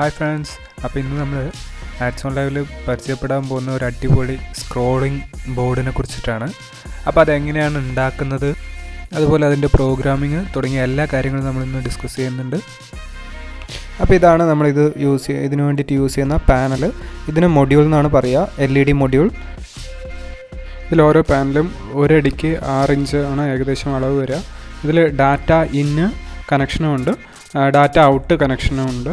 Hi friends, അപ്പോൾ ഇന്ന് നമ്മൾ ആഡ്സോൺലൈവിൽ പരിചയപ്പെടാൻ പോകുന്ന ഒരു അടിപൊളി സ്ക്രോളിംഗ് ബോർഡിനെ കുറിച്ചിട്ടാണ്. അപ്പോൾ അതെങ്ങനെയാണ് ഉണ്ടാക്കുന്നത്, അതുപോലെ അതിൻ്റെ പ്രോഗ്രാമിങ് തുടങ്ങിയ എല്ലാ കാര്യങ്ങളും നമ്മളിന്ന് ഡിസ്കസ് ചെയ്യുന്നുണ്ട്. അപ്പോൾ ഇതാണ് നമ്മളിത് ഇതിനു വേണ്ടിയിട്ട് യൂസ് ചെയ്യുന്ന പാനൽ. ഇതിന് മൊഡ്യൂൾ എന്നാണ് പറയുക, LED മൊഡ്യൂൾ. ഇതിൽ ഓരോ പാനലും ഒരടിക്ക് 6 ഇഞ്ച് ആണ് ഏകദേശം അളവ് വരിക. ഇതിൽ ഡാറ്റ ഇന്ന് കണക്ഷനും ഉണ്ട്, ഡാറ്റ ഔട്ട് കണക്ഷനും ഉണ്ട്,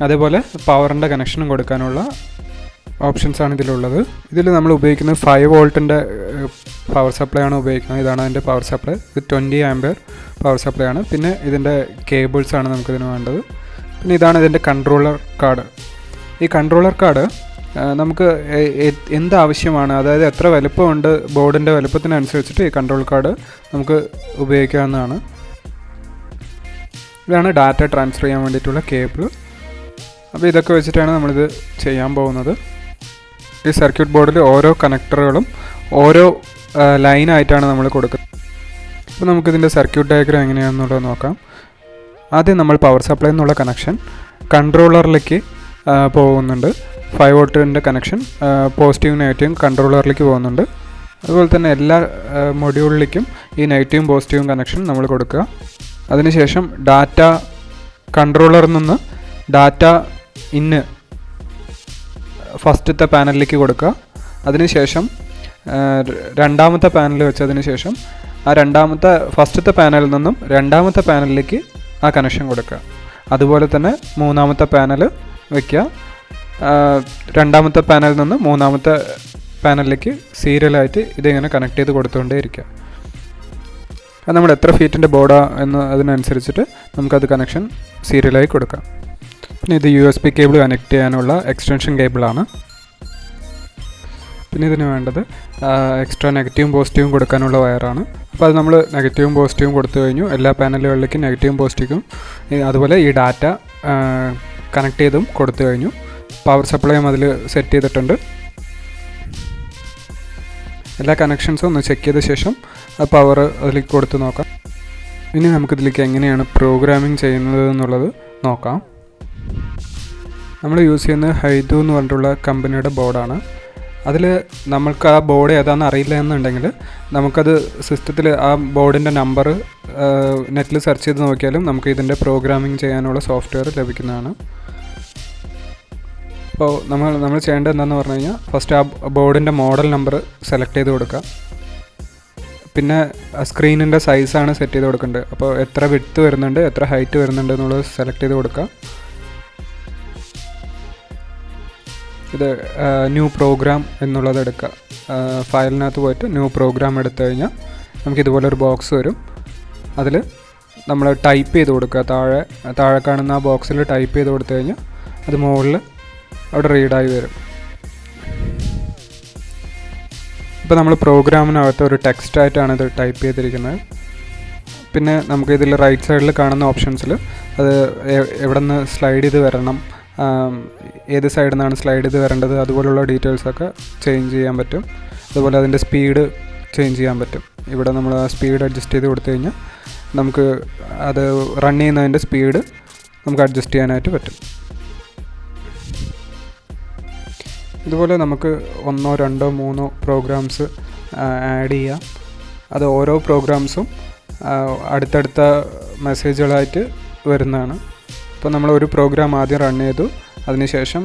അതേപോലെ പവറിൻ്റെ കണക്ഷനും കൊടുക്കാനുള്ള ഓപ്ഷൻസാണ് ഇതിലുള്ളത്. ഇതിൽ നമ്മൾ ഉപയോഗിക്കുന്നത് 5 വോൾട്ടിൻ്റെ പവർ സപ്ലൈ ആണ് ഉപയോഗിക്കുന്നത്. ഇതാണ് അതിൻ്റെ പവർ സപ്ലൈ. ഇത് 20 ആംപിയർ പവർ സപ്ലൈ ആണ്. പിന്നെ ഇതിൻ്റെ കേബിൾസാണ് നമുക്കിതിന് വേണ്ടത്. പിന്നെ ഇതാണ് ഇതിൻ്റെ കൺട്രോളർ കാർഡ്. ഈ കൺട്രോളർ കാർഡ് നമുക്ക് എന്താവശ്യമാണ്, അതായത് എത്ര വലുപ്പമുണ്ട് ബോർഡിൻ്റെ വലുപ്പത്തിനനുസരിച്ചിട്ട് ഈ കൺട്രോൾ കാർഡ് നമുക്ക് ഉപയോഗിക്കാവുന്നതാണ്. ഇതാണ് ഡാറ്റ ട്രാൻസ്ഫർ ചെയ്യാൻ വേണ്ടിയിട്ടുള്ള കേബിൾ. അപ്പോൾ ഇതൊക്കെ വെച്ചിട്ടാണ് നമ്മളിത് ചെയ്യാൻ പോകുന്നത്. ഈ സർക്യൂട്ട് ബോർഡിൽ ഓരോ കണക്ടറുകളും ഓരോ ലൈനായിട്ടാണ് നമ്മൾ കൊടുക്കുന്നത്. അപ്പോൾ നമുക്കിതിൻ്റെ സർക്യൂട്ട് ഡയഗ്രാം എങ്ങനെയാണെന്നുള്ളത് നോക്കാം. ആദ്യം നമ്മൾ പവർ സപ്ലൈ എന്നുള്ള കണക്ഷൻ കൺട്രോളറിലേക്ക് പോകുന്നുണ്ട്. 5 വോൾട്ടിൻ്റെ കണക്ഷൻ പോസിറ്റീവും നെഗറ്റീവും കൺട്രോളറിലേക്ക് പോകുന്നുണ്ട്. അതുപോലെ തന്നെ എല്ലാ മൊഡ്യൂളിലേക്കും ഈ നെഗറ്റീവും പോസിറ്റീവും കണക്ഷൻ നമ്മൾ കൊടുക്കുക. അതിനുശേഷം ഡാറ്റ കൺട്രോളറിൽ നിന്ന് ഡാറ്റ ഇന്ന് ഫസ്റ്റത്തെ പാനലിലേക്ക് കൊടുക്കുക. അതിനുശേഷം രണ്ടാമത്തെ പാനൽ വെച്ചതിന് ശേഷം ഫസ്റ്റത്തെ പാനലിൽ നിന്നും രണ്ടാമത്തെ പാനലിലേക്ക് ആ കണക്ഷൻ കൊടുക്കുക. അതുപോലെ തന്നെ മൂന്നാമത്തെ പാനൽ വയ്ക്കുക. രണ്ടാമത്തെ പാനലിൽ നിന്ന് മൂന്നാമത്തെ പാനലിലേക്ക് സീരിയലായിട്ട് ഇതിങ്ങനെ കണക്ട് ചെയ്ത് കൊടുത്തുകൊണ്ടേ ഇരിക്കുക. അത് നമ്മൾ എത്ര ഫീറ്റിൻ്റെ ബോർഡാണ് എന്ന് അതിനനുസരിച്ചിട്ട് നമുക്കത് കണക്ഷൻ സീരിയലായി കൊടുക്കാം. പിന്നെ ഇത് USB കേബിൾ കണക്ട് ചെയ്യാനുള്ള എക്സ്റ്റൻഷൻ കേബിളാണ്. പിന്നെ ഇതിന് വേണ്ടത് എക്സ്ട്രാ നെഗറ്റീവും പോസിറ്റീവും കൊടുക്കാനുള്ള വയറാണ്. അപ്പോൾ അത് നമ്മൾ നെഗറ്റീവും പോസിറ്റീവും കൊടുത്തു കഴിഞ്ഞു. എല്ലാ പാനലുകളിലേക്കും നെഗറ്റീവും പോസിറ്റീവും, അതുപോലെ ഈ ഡാറ്റ കണക്ട് ചെയ്തും കൊടുത്തു കഴിഞ്ഞു. പവർ സപ്ലൈയും അതിൽ സെറ്റ് ചെയ്തിട്ടുണ്ട്. എല്ലാ കണക്ഷൻസും ഒന്ന് ചെക്ക് ചെയ്ത ശേഷം ആ പവർ അതിലേക്ക് കൊടുത്ത് നോക്കാം. ഇനി നമുക്കിതിലേക്ക് എങ്ങനെയാണ് പ്രോഗ്രാമിംഗ് ചെയ്യുന്നത് എന്നുള്ളത് നോക്കാം. നമ്മൾ യൂസ് ചെയ്യുന്നത് ഹൈദു എന്ന് പറഞ്ഞിട്ടുള്ള കമ്പനിയുടെ ബോർഡാണ്. അതിൽ നമ്മൾക്ക് ആ ബോർഡ് ഏതാണെന്ന് അറിയില്ല എന്നുണ്ടെങ്കിൽ നമുക്കത് സിസ്റ്റത്തിൽ ആ ബോർഡിൻ്റെ നമ്പർ നെറ്റിൽ സെർച്ച് ചെയ്ത് നോക്കിയാലും നമുക്ക് ഇതിൻ്റെ പ്രോഗ്രാമിംഗ് ചെയ്യാനുള്ള സോഫ്റ്റ്വെയർ ലഭിക്കുന്നതാണ്. അപ്പോൾ നമ്മൾ ചെയ്യേണ്ടത് എന്താണെന്ന് പറഞ്ഞു കഴിഞ്ഞാൽ, ഫസ്റ്റ് ആ ബോർഡിൻ്റെ മോഡൽ നമ്പർ സെലക്ട് ചെയ്ത് കൊടുക്കുക. പിന്നെ സ്ക്രീനിൻ്റെ സൈസാണ് സെറ്റ് ചെയ്ത് കൊടുക്കേണ്ടത്. അപ്പോൾ എത്ര വിഡ്ത്ത് വരുന്നുണ്ട്, എത്ര ഹൈറ്റ് വരുന്നുണ്ട് എന്നുള്ളത് സെലക്ട് ചെയ്ത് കൊടുക്കുക. ഇത് ന്യൂ പ്രോഗ്രാം എന്നുള്ളത് എടുക്കുക. ഫയലിനകത്ത് പോയിട്ട് ന്യൂ പ്രോഗ്രാം എടുത്തു കഴിഞ്ഞാൽ നമുക്കിതുപോലെ ഒരു ബോക്സ് വരും. അതിൽ നമ്മൾ ടൈപ്പ് ചെയ്ത് കൊടുക്കുക. താഴെ കാണുന്ന ആ ബോക്സിൽ ടൈപ്പ് ചെയ്ത് കൊടുത്തു കഴിഞ്ഞാൽ അത് മുകളിൽ അവിടെ റീഡായി വരും. ഇപ്പോൾ നമ്മൾ പ്രോഗ്രാമിനകത്ത് ഒരു ടെക്സ്റ്റായിട്ടാണ് ഇത് ടൈപ്പ് ചെയ്തിരിക്കുന്നത്. പിന്നെ നമുക്കിതിൽ റൈറ്റ് സൈഡിൽ കാണുന്ന ഓപ്ഷൻസിൽ അത് എവിടെ നിന്ന് സ്ലൈഡ് ചെയ്ത് വരണം, ഏത് സൈഡിൽ നിന്നാണ് സ്ലൈഡ് ചെയ്ത് വരേണ്ടത്, അതുപോലുള്ള ഡീറ്റെയിൽസൊക്കെ ചേഞ്ച് ചെയ്യാൻ പറ്റും. അതുപോലെ അതിൻ്റെ സ്പീഡ് ചേഞ്ച് ചെയ്യാൻ പറ്റും. ഇവിടെ നമ്മൾ ആ സ്പീഡ് അഡ്ജസ്റ്റ് ചെയ്ത് കൊടുത്തു കഴിഞ്ഞാൽ നമുക്ക് അത് റൺ ചെയ്യുന്നതിൻ്റെ സ്പീഡ് നമുക്ക് അഡ്ജസ്റ്റ് ചെയ്യാനായിട്ട് പറ്റും. ഇതുപോലെ നമുക്ക് 1, 2, 3 പ്രോഗ്രാംസ് ആഡ് ചെയ്യാം. അത് ഓരോ പ്രോഗ്രാംസും അടുത്തടുത്ത മെസ്സേജുകളായിട്ട് വരുന്നതാണ്. അപ്പോൾ നമ്മൾ ഒരു പ്രോഗ്രാം ആദ്യം റൺ ചെയ്തു, അതിനുശേഷം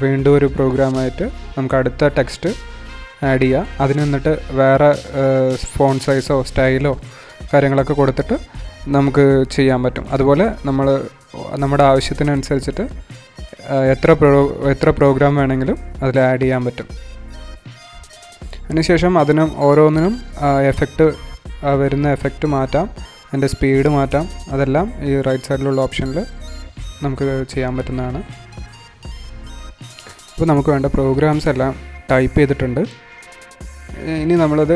വീണ്ടും ഒരു പ്രോഗ്രാമായിട്ട് നമുക്ക് അടുത്ത ടെക്സ്റ്റ് ആഡ് ചെയ്യാം. അതിന് എന്നിട്ട് വേറെ ഫോൺ സൈസോ സ്റ്റൈലോ കാര്യങ്ങളൊക്കെ കൊടുത്തിട്ട് നമുക്ക് ചെയ്യാൻ പറ്റും. അതുപോലെ നമ്മുടെ ആവശ്യത്തിനനുസരിച്ചിട്ട് എത്ര പ്രോഗ്രാം വേണമെങ്കിലും അതിൽ ആഡ് ചെയ്യാൻ പറ്റും. അതിനുശേഷം ഓരോന്നിനും വരുന്ന എഫക്റ്റ് മാറ്റാം, അതിൻ്റെ സ്പീഡ് മാറ്റാം. അതെല്ലാം ഈ റൈറ്റ് സൈഡിലുള്ള ഓപ്ഷനിൽ നമുക്ക് ചെയ്യാൻ പറ്റുന്നതാണ്. ഇപ്പോൾ നമുക്ക് വേണ്ട പ്രോഗ്രാംസ് എല്ലാം ടൈപ്പ് ചെയ്തിട്ടുണ്ട്. ഇനി നമ്മളത്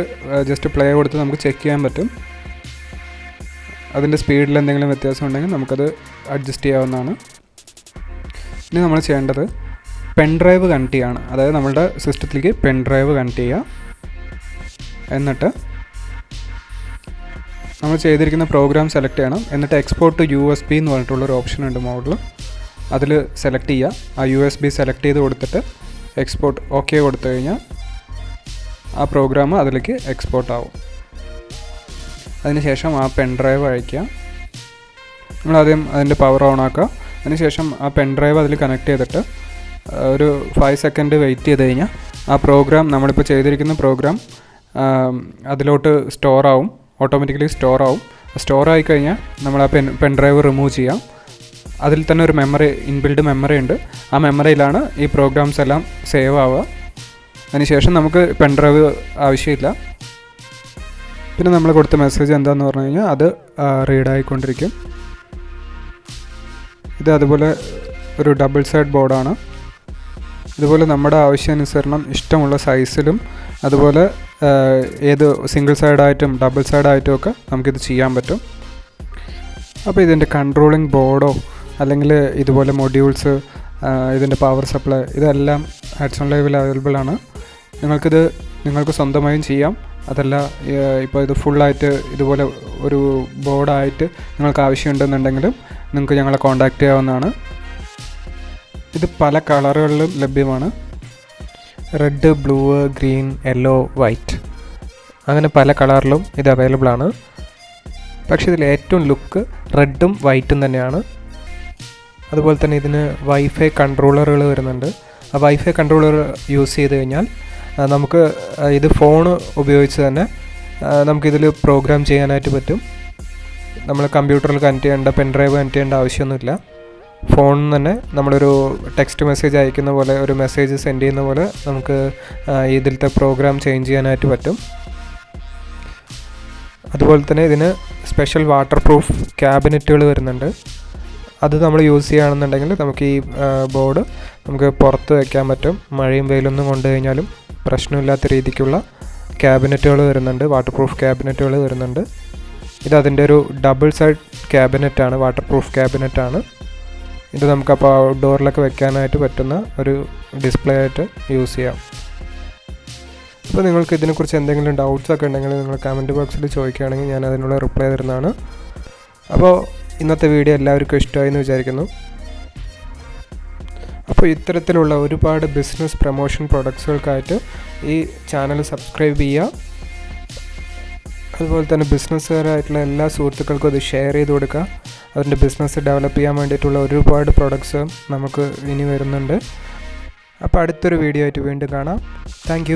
ജസ്റ്റ് പ്ലേ കൊടുത്ത് നമുക്ക് ചെക്ക് ചെയ്യാൻ പറ്റും. അതിൻ്റെ സ്പീഡിൽ എന്തെങ്കിലും വ്യത്യാസം ഉണ്ടെങ്കിൽ നമുക്കത് അഡ്ജസ്റ്റ് ചെയ്യാവുന്നതാണ്. ഇനി നമ്മൾ ചെയ്യേണ്ടത് പെൻ ഡ്രൈവ് കണക്ട് ചെയ്യുകയാണ്. അതായത് നമ്മളുടെ സിസ്റ്റത്തിലേക്ക് പെൻ ഡ്രൈവ് കണക്ട് ചെയ്യുക. എന്നിട്ട് നമ്മൾ ചെയ്തിരിക്കുന്ന പ്രോഗ്രാം സെലക്ട് ചെയ്യണം. എന്നിട്ട് എക്സ്പോർട്ട് ടു USB എന്ന് പറഞ്ഞിട്ടുള്ളൊരു ഓപ്ഷൻ ഉണ്ട് മോഡിൽ. അതിൽ സെലക്ട് ചെയ്യുക. ആ USB സെലക്ട് ചെയ്ത് കൊടുത്തിട്ട് എക്സ്പോർട്ട് ഓക്കെ കൊടുത്തു കഴിഞ്ഞാൽ ആ പ്രോഗ്രാം അതിലേക്ക് എക്സ്പോർട്ട് ആവും. അതിനുശേഷം ആ പെൻ ഡ്രൈവ് അയയ്ക്കുക. നമ്മളാദ്യം അതിൻ്റെ പവർ ഓൺ ആക്കുക. അതിനുശേഷം ആ പെൻ ഡ്രൈവ് അതിൽ കണക്ട് ചെയ്തിട്ട് ഒരു 5 സെക്കൻഡ് വെയിറ്റ് ചെയ്ത് കഴിഞ്ഞാൽ ആ പ്രോഗ്രാം, നമ്മളിപ്പോൾ ചെയ്തിരിക്കുന്ന പ്രോഗ്രാം അതിലോട്ട് ഓട്ടോമാറ്റിക്കലി സ്റ്റോർ ആവും. സ്റ്റോർ ആയി കഴിഞ്ഞാൽ നമ്മൾ ആ പെൻ ഡ്രൈവ് റിമൂവ് ചെയ്യാം. അതിൽ തന്നെ ഒരു ഇൻബിൽഡ് മെമ്മറി ഉണ്ട്. ആ മെമ്മറിയിലാണ് ഈ പ്രോഗ്രാംസ് എല്ലാം സേവ് ആവുക. അതിനുശേഷം നമുക്ക് പെൻ ഡ്രൈവ് ആവശ്യമില്ല. പിന്നെ നമ്മൾ കൊടുത്ത മെസ്സേജ് എന്താണെന്ന് പറഞ്ഞു കഴിഞ്ഞാൽ അത് റീഡായിക്കൊണ്ടിരിക്കും. ഇത് അതുപോലെ ഒരു ഡബിൾ സൈഡ് ബോർഡാണ്. ഇതുപോലെ നമ്മുടെ ആവശ്യാനുസരണം ഇഷ്ടമുള്ള സൈസിലും അതുപോലെ ഏത് സിംഗിൾ സൈഡായിട്ടും ഡബിൾ സൈഡായിട്ടും ഒക്കെ നമുക്കിത് ചെയ്യാൻ പറ്റും. അപ്പോൾ ഇതിൻ്റെ കൺട്രോളിംഗ് ബോർഡോ അല്ലെങ്കിൽ ഇതുപോലെ മൊഡ്യൂൾസ്, ഇതിൻ്റെ പവർ സപ്ലൈ, ഇതെല്ലാം ആഡ്സോൺലൈവിൽ അവൈലബിൾ ആണ്. നിങ്ങൾക്ക് സ്വന്തമായും ചെയ്യാം. അതല്ല ഇപ്പോൾ ഇത് ഫുള്ളായിട്ട് ഇതുപോലെ ഒരു ബോർഡായിട്ട് നിങ്ങൾക്ക് ആവശ്യമുണ്ടെന്നുണ്ടെങ്കിലും നിങ്ങൾക്ക് ഞങ്ങളെ കോൺടാക്റ്റ് ചെയ്യാവുന്നതാണ്. ഇത് പല കളറുകളിലും ലഭ്യമാണ്. Red, blue, green, yellow, white, അങ്ങനെ പല കളറിലും ഇത് അവൈലബിൾ ആണ്. പക്ഷേ ഇതിൽ ഏറ്റവും ലുക്ക് റെഡും വൈറ്റും തന്നെയാണ്. അതുപോലെ തന്നെ ഇതിന് വൈഫൈ കൺട്രോളറുകൾ വരുന്നുണ്ട്. ആ വൈഫൈ കൺട്രോളർ യൂസ് ചെയ്ത് കഴിഞ്ഞാൽ നമുക്ക് ഇത് ഫോൺ ഉപയോഗിച്ച് തന്നെ നമുക്കിതിൽ പ്രോഗ്രാം ചെയ്യാനായിട്ട് പറ്റും. നമ്മൾ കമ്പ്യൂട്ടറിൽ കണക്ട് ചെയ്യേണ്ട, പെൻ ഡ്രൈവ് കണക്ട് ചെയ്യേണ്ട ആവശ്യമൊന്നുമില്ല. ഫോണിൽ തന്നെ നമ്മളൊരു ടെക്സ്റ്റ് മെസ്സേജ് അയക്കുന്ന പോലെ, ഒരു മെസ്സേജ് സെൻഡ് ചെയ്യുന്ന പോലെ നമുക്ക് ഇതിലത്തെ പ്രോഗ്രാം ചേഞ്ച് ചെയ്യാനായിട്ട് പറ്റും. അതുപോലെ തന്നെ ഇതിന് സ്പെഷ്യൽ വാട്ടർ പ്രൂഫ് ക്യാബിനറ്റുകൾ വരുന്നുണ്ട്. അത് നമ്മൾ യൂസ് ചെയ്യുകയാണെന്നുണ്ടെങ്കിൽ നമുക്ക് ഈ ബോർഡ് നമുക്ക് പുറത്ത് വയ്ക്കാൻ പറ്റും. മഴയും വെയിലൊന്നും കൊണ്ടു കഴിഞ്ഞാലും പ്രശ്നമില്ലാത്ത രീതിക്കുള്ള ക്യാബിനറ്റുകൾ വരുന്നുണ്ട്, വാട്ടർ പ്രൂഫ് ക്യാബിനറ്റുകൾ വരുന്നുണ്ട്. ഇത് അതിൻ്റെ ഒരു ഡബിൾ സൈഡ് ക്യാബിനറ്റാണ്, വാട്ടർ പ്രൂഫ് ക്യാബിനറ്റാണ്. ഇത് നമുക്കപ്പോൾ ഔട്ട്ഡോറിലൊക്കെ വെക്കാനായിട്ട് പറ്റുന്ന ഒരു ഡിസ്പ്ലേ ആയിട്ട് യൂസ് ചെയ്യാം. അപ്പോൾ നിങ്ങൾക്ക് ഇതിനെക്കുറിച്ച് എന്തെങ്കിലും ഡൗട്ട്സൊക്കെ ഉണ്ടെങ്കിൽ നിങ്ങൾ കമൻറ്റ് ബോക്സിൽ ചോദിക്കുകയാണെങ്കിൽ ഞാൻ അതിനുള്ള റിപ്ലൈ തരുന്നതാണ്. അപ്പോൾ ഇന്നത്തെ വീഡിയോ എല്ലാവർക്കും ഇഷ്ടമായി എന്ന് വിചാരിക്കുന്നു. അപ്പോൾ ഇത്തരത്തിലുള്ള ഒരുപാട് ബിസിനസ് പ്രൊമോഷൻ പ്രൊഡക്ട്സുകൾക്കായിട്ട് ഈ ചാനൽ സബ്സ്ക്രൈബ് ചെയ്യുക. അതുപോലെ തന്നെ ബിസിനസ്സുകാരായിട്ടുള്ള എല്ലാ സുഹൃത്തുക്കൾക്കും അത് ഷെയർ ചെയ്ത് കൊടുക്കുക. അവരുടെ ബിസിനസ് ഡെവലപ്പ് ചെയ്യാൻ വേണ്ടിയിട്ടുള്ള ഒരുപാട് പ്രൊഡക്ട്സ് നമുക്ക് ഇനി വരുന്നുണ്ട്. അപ്പോൾ അടുത്തൊരു വീഡിയോ ആയിട്ട് വീണ്ടും കാണാം. താങ്ക്